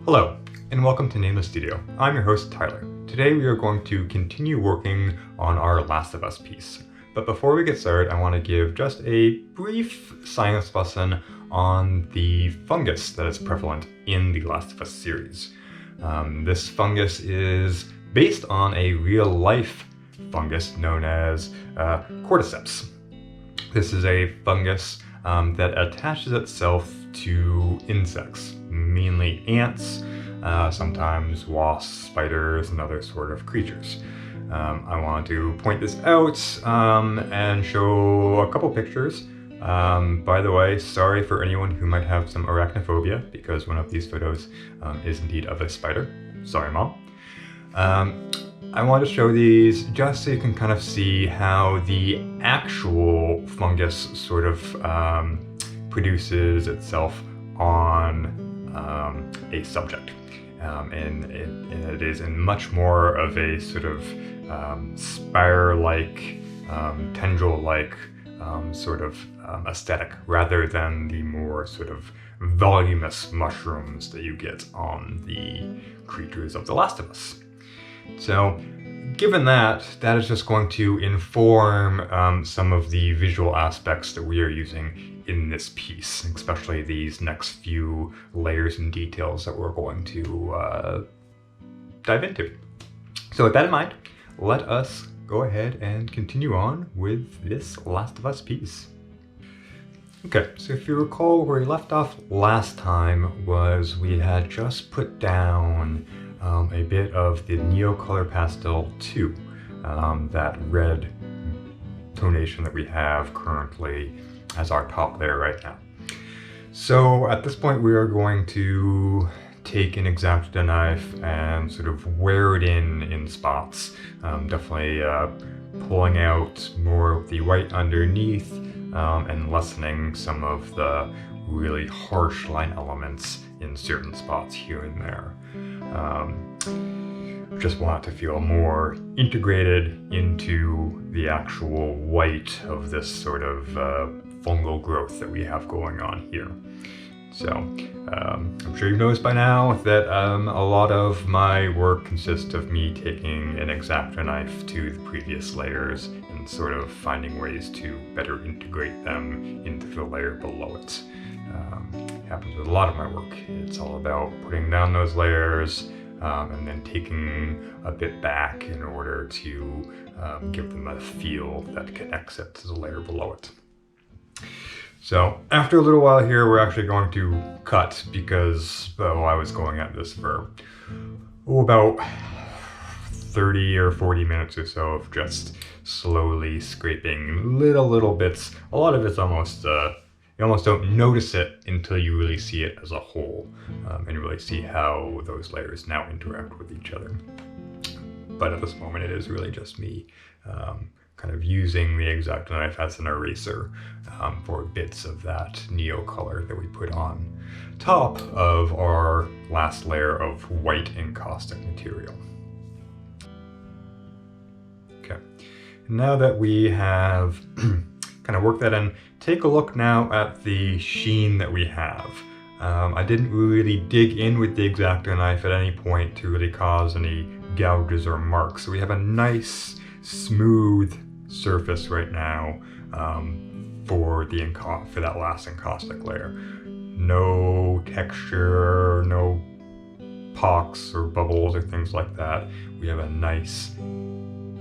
Hello, and welcome to Nameless Studio. I'm your host, Tyler. Today we are going to continue working on our Last of Us piece. But before we get started, I want to give just a brief science lesson on the fungus that is prevalent in the Last of Us series. This fungus is based on a real-life fungus known as cordyceps. This is a fungus that attaches itself to insects, mainly ants, sometimes wasps, spiders, and other sort of creatures. I want to point this out and show a couple pictures. By the way, sorry for anyone who might have some arachnophobia, because one of these photos is indeed of a spider. Sorry, Mom. I want to show these just so you can kind of see how the actual fungus sort of produces itself on a subject. And it is in much more of a sort of spire-like, tendril-like sort of aesthetic, rather than the more sort of voluminous mushrooms that you get on the creatures of The Last of Us. So, given that, that is just going to inform some of the visual aspects that we are using in this piece, especially these next few layers and details that we're going to dive into. So with that in mind, let us go ahead and continue on with this Last of Us piece. Okay, so if you recall, where we left off last time was we had just put down a bit of the Neocolor Pastel 2, that red tonation that we have currently as our top layer right now. So at this point we are going to take an X-Acto knife and sort of wear it in spots, definitely pulling out more of the white underneath and lessening some of the really harsh line elements in certain spots here and there. Just want it to feel more integrated into the actual white of this sort of fungal growth that we have going on here. So I'm sure you've noticed by now that a lot of my work consists of me taking an X-Acto knife to the previous layers and sort of finding ways to better integrate them into the layer below it. It happens with a lot of my work. It's all about putting down those layers and then taking a bit back in order to give them a feel that connects it to the layer below it. So after a little while here, we're actually going to cut because I was going at this for about 30 or 40 minutes or so of just slowly scraping little bits. A lot of it's almost you almost don't notice it until you really see it as a whole, and really see how those layers now interact with each other. But at this moment, it is really just me kind of using the X-Acto knife as an eraser for bits of that Neocolor that we put on top of our last layer of white encaustic material. Okay, now that we have kind of worked that in, take a look now at the sheen that we have. I didn't really dig in with the X-Acto knife at any point to really cause any gouges or marks. So we have a nice, smooth surface right now for that last encaustic layer. No texture, no pocks or bubbles or things like that. We have a nice,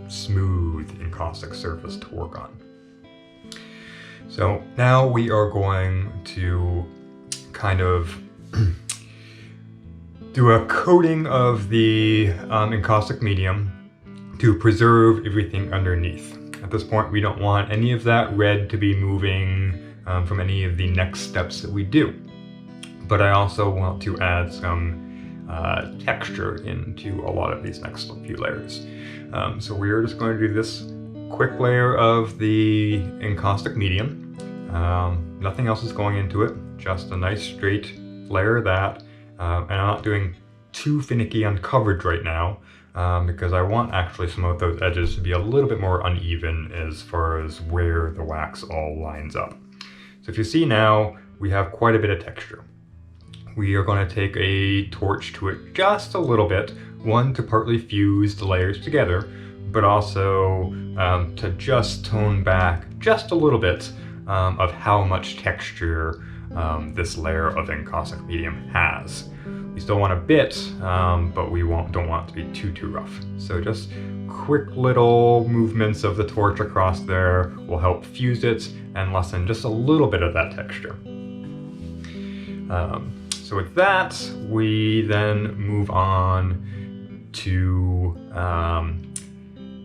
smooth encaustic surface to work on. So now we are going to kind of do a coating of the encaustic medium to preserve everything underneath. At this point, we don't want any of that red to be moving from any of the next steps that we do. But I also want to add some texture into a lot of these next few layers. So we're just going to do this quick layer of the encaustic medium. Nothing else is going into it, just a nice straight layer of that. And I'm not doing too finicky on coverage right now, because I want actually some of those edges to be a little bit more uneven as far as where the wax all lines up. So if you see now, we have quite a bit of texture. we are going to take a torch to it just a little bit, one to partly fuse the layers together, but also to just tone back just a little bit of how much texture this layer of encaustic medium has. We still want a bit, but we don't want it to be too rough. So just quick little movements of the torch across there will help fuse it and lessen just a little bit of that texture. So with that, we then move on to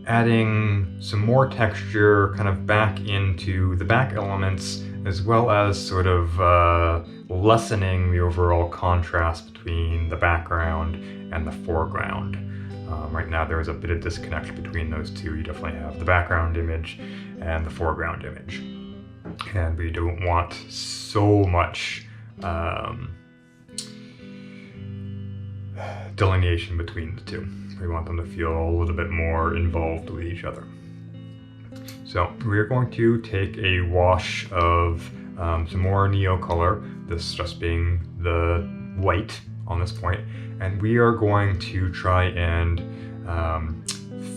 adding some more texture kind of back into the back elements, as well as sort of lessening the overall contrast between the background and the foreground. Right now there's a bit of disconnect between those two. You definitely have the background image and the foreground image. And we don't want so much delineation between the two. We want them to feel a little bit more involved with each other. So we're going to take a wash of some more Neocolor, this just being the white on this point, and we are going to try and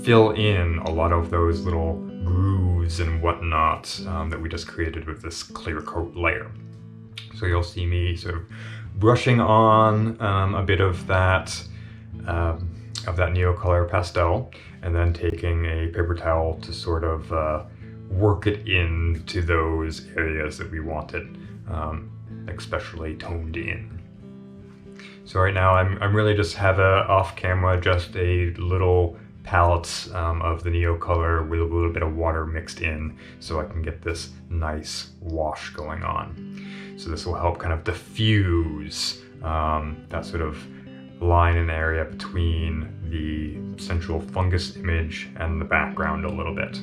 fill in a lot of those little grooves and whatnot that we just created with this clear coat layer. So you'll see me sort of brushing on a bit of that Neocolor pastel, and then taking a paper towel to sort of work it into those areas that we wanted, especially toned in. So right now I'm really just have off camera just a little palette of the Neocolor with a little bit of water mixed in, so I can get this nice wash going on. So this will help kind of diffuse that sort of line and area between the central fungus image and the background a little bit.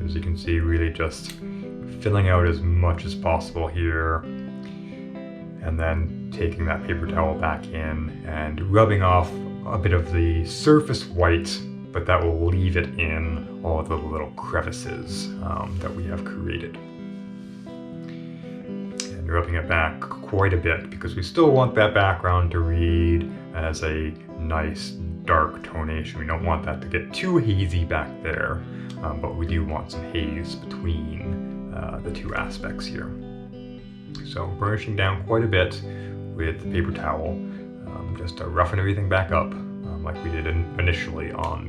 As you can see, really just filling out as much as possible here, and then taking that paper towel back in and rubbing off a bit of the surface white, but that will leave it in all of the little crevices that we have created. And rubbing it back quite a bit, because we still want that background to read as a nice dark tonation. We don't want that to get too hazy back there, but we do want some haze between the two aspects here. So burnishing down quite a bit with the paper towel, just to roughen everything back up, like we did initially on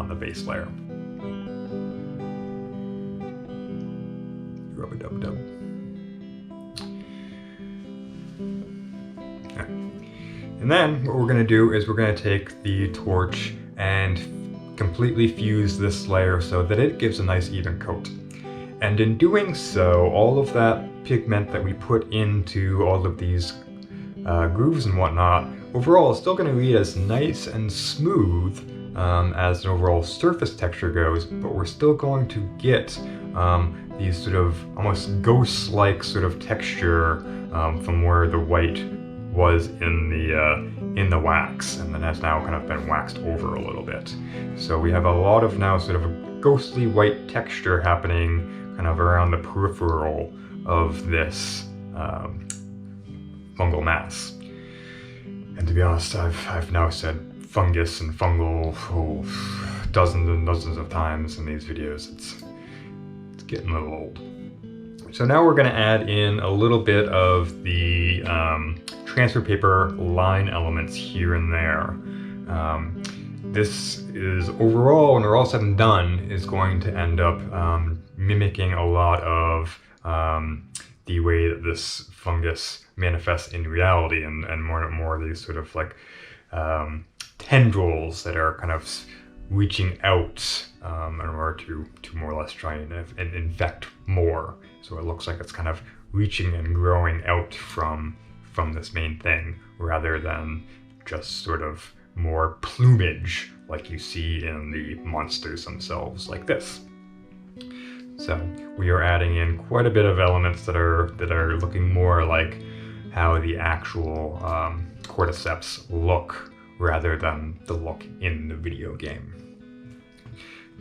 the base layer. Rub-a-dub-dub. Okay. And then what we're going to do is we're going to take the torch and completely fuse this layer so that it gives a nice even coat. And in doing so, all of that pigment that we put into all of these grooves and whatnot, overall it's still going to read as nice and smooth as an overall surface texture goes, but we're still going to get these sort of almost ghost-like sort of texture from where the white was in the wax, and then has now kind of been waxed over a little bit. So we have a lot of now sort of a ghostly white texture happening kind of around the peripheral of this fungal mass. And to be honest, I've now said fungus and fungal dozens and dozens of times in these videos. It's getting a little old. So now we're going to add in a little bit of the transfer paper line elements here and there. This is overall, when we're all said and done, is going to end up mimicking a lot of the way that this fungus manifests in reality, and more and more these sort of like tendrils that are kind of reaching out in order to more or less try and infect more. So it looks like it's kind of reaching and growing out from this main thing, rather than just sort of more plumage like you see in the monsters themselves, like this. So we are adding in quite a bit of elements that are looking more like how the actual cordyceps look, rather than the look in the video game.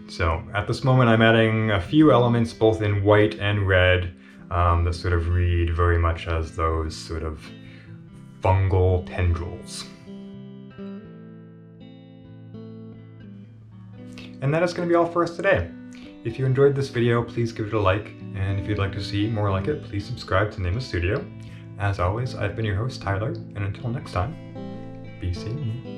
So at this moment I'm adding a few elements both in white and red, that sort of read very much as those sort of fungal tendrils. And that is going to be all for us today. If you enjoyed this video, please give it a like, and if you'd like to see more like it, please subscribe to Name a Studio. As always, I've been your host, Tyler, and until next time, be seen.